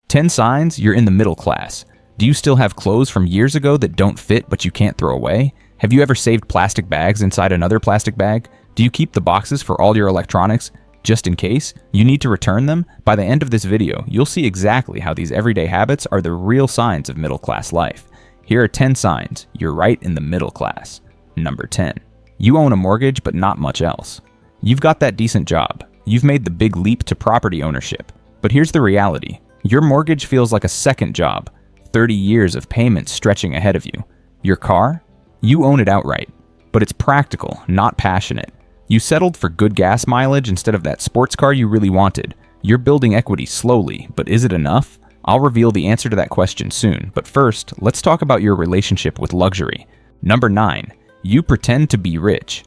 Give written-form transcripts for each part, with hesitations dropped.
10 signs you're in the middle class. Do you still have clothes from years ago that don't fit but you can't throw away? Have you ever saved plastic bags inside another plastic bag? Do you keep the boxes for all your electronics just in case you need to return them? By the end of this video, you'll see exactly how these everyday habits are the real signs of middle class life. Here are 10 signs you're right in the middle class. Number 10. You own a mortgage but not much else. You've got that decent job. You've made the big leap to property ownership. But here's the reality. Your mortgage feels like a second job. 30 years of payments stretching ahead of you. Your car? You own it outright. But it's practical, not passionate. You settled for good gas mileage instead of that sports car you really wanted. You're building equity slowly, but is it enough? I'll reveal the answer to that question soon, but first, let's talk about your relationship with luxury. Number 9. You pretend to be rich,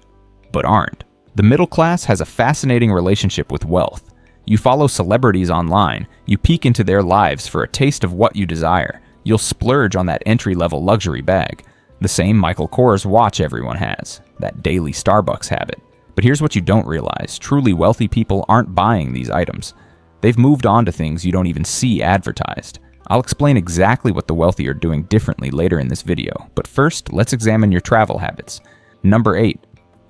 but aren't. The middle class has a fascinating relationship with wealth. You follow celebrities online, you peek into their lives for a taste of what you desire. You'll splurge on that entry-level luxury bag. The same Michael Kors watch everyone has, that daily Starbucks habit. But here's what you don't realize. Truly wealthy people aren't buying these items. They've moved on to things you don't even see advertised. I'll explain exactly what the wealthy are doing differently later in this video, but first, let's examine your travel habits. Number 8.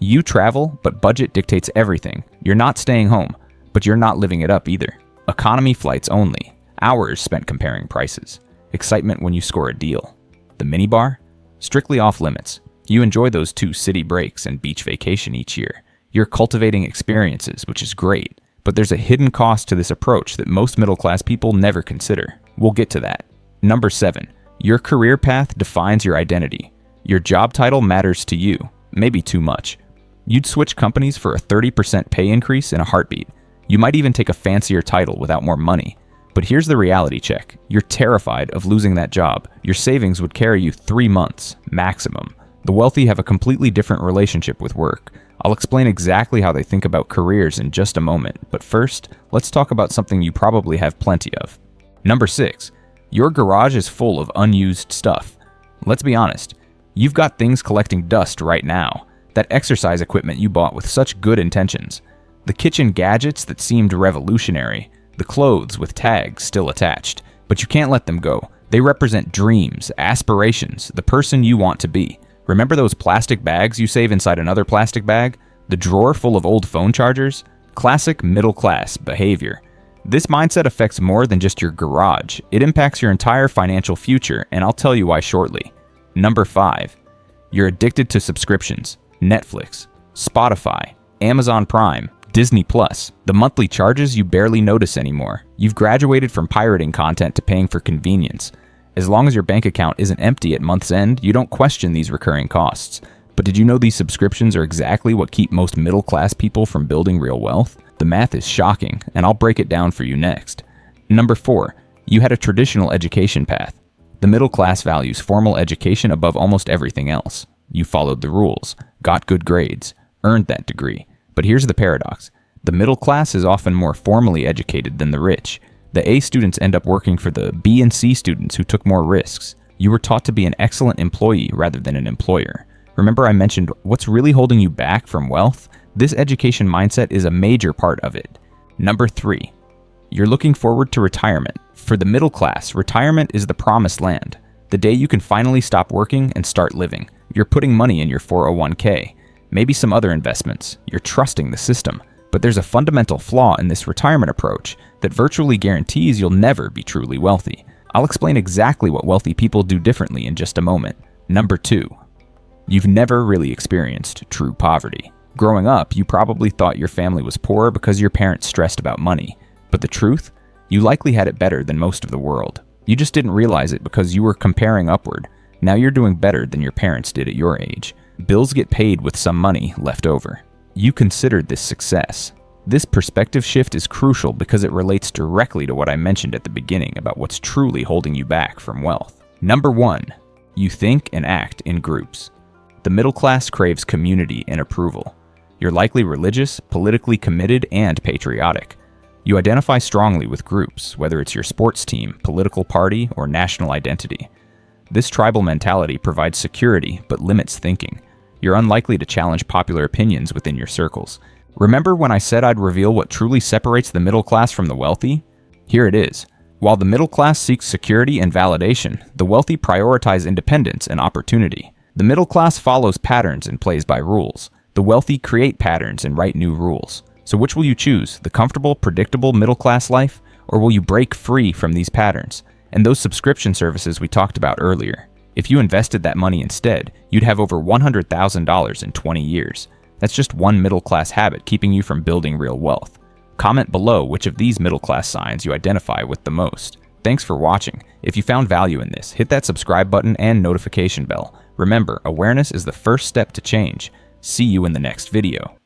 You travel, but budget dictates everything. You're not staying home, but you're not living it up either. Economy flights only. Hours spent comparing prices. Excitement when you score a deal. The minibar? Strictly off limits. You enjoy those 2 city breaks and beach vacation each year. You're cultivating experiences, which is great, but there's a hidden cost to this approach that most middle-class people never consider. We'll get to that. Number 7. Your career path defines your identity. Your job title matters to you, maybe too much. You'd switch companies for a 30% pay increase in a heartbeat. You might even take a fancier title without more money. But here's the reality check. You're terrified of losing that job. Your savings would carry you 3 months, maximum. The wealthy have a completely different relationship with work. I'll explain exactly how they think about careers in just a moment, but first, let's talk about something you probably have plenty of. Number 6. Your garage is full of unused stuff. Let's be honest, you've got things collecting dust right now. That exercise equipment you bought with such good intentions. The kitchen gadgets that seemed revolutionary. The clothes with tags still attached. But you can't let them go. They represent dreams, aspirations, the person you want to be. Remember those plastic bags you save inside another plastic bag? The drawer full of old phone chargers? Classic middle-class behavior. This mindset affects more than just your garage. It impacts your entire financial future, and I'll tell you why shortly. Number 5. You're addicted to subscriptions. Netflix, Spotify, Amazon Prime, Disney Plus. The monthly charges you barely notice anymore. You've graduated from pirating content to paying for convenience. As long as your bank account isn't empty at month's end, you don't question these recurring costs. But did you know these subscriptions are exactly what keep most middle-class people from building real wealth? The math is shocking, and I'll break it down for you next. Number 4. You had a traditional education path. The middle class values formal education above almost everything else. You followed the rules, got good grades, earned that degree. But here's the paradox. The middle class is often more formally educated than the rich. The A students end up working for the B and C students who took more risks. You were taught to be an excellent employee rather than an employer. Remember I mentioned what's really holding you back from wealth? This education mindset is a major part of it. Number 3. You're looking forward to retirement. For the middle class, retirement is the promised land. The day you can finally stop working and start living. You're putting money in your 401k. Maybe some other investments. You're trusting the system. But there's a fundamental flaw in this retirement approach that virtually guarantees you'll never be truly wealthy. I'll explain exactly what wealthy people do differently in just a moment. Number 2. You've never really experienced true poverty. Growing up, you probably thought your family was poor because your parents stressed about money. But the truth? You likely had it better than most of the world. You just didn't realize it because you were comparing upward. Now you're doing better than your parents did at your age. Bills get paid with some money left over. You considered this success. This perspective shift is crucial because it relates directly to what I mentioned at the beginning about what's truly holding you back from wealth. Number 1. You think and act in groups. The middle class craves community and approval. You're likely religious, politically committed, and patriotic. You identify strongly with groups, whether it's your sports team, political party, or national identity. This tribal mentality provides security but limits thinking. You're unlikely to challenge popular opinions within your circles. Remember when I said I'd reveal what truly separates the middle class from the wealthy? Here it is. While the middle class seeks security and validation, the wealthy prioritize independence and opportunity. The middle class follows patterns and plays by rules. The wealthy create patterns and write new rules. So which will you choose, the comfortable, predictable middle class life, or will you break free from these patterns and those subscription services we talked about earlier? If you invested that money instead, you'd have over $100,000 in 20 years. That's just one middle class habit keeping you from building real wealth. Comment below which of these middle class signs you identify with the most. Thanks for watching. If you found value in this, hit that subscribe button and notification bell. Remember, awareness is the first step to change. See you in the next video.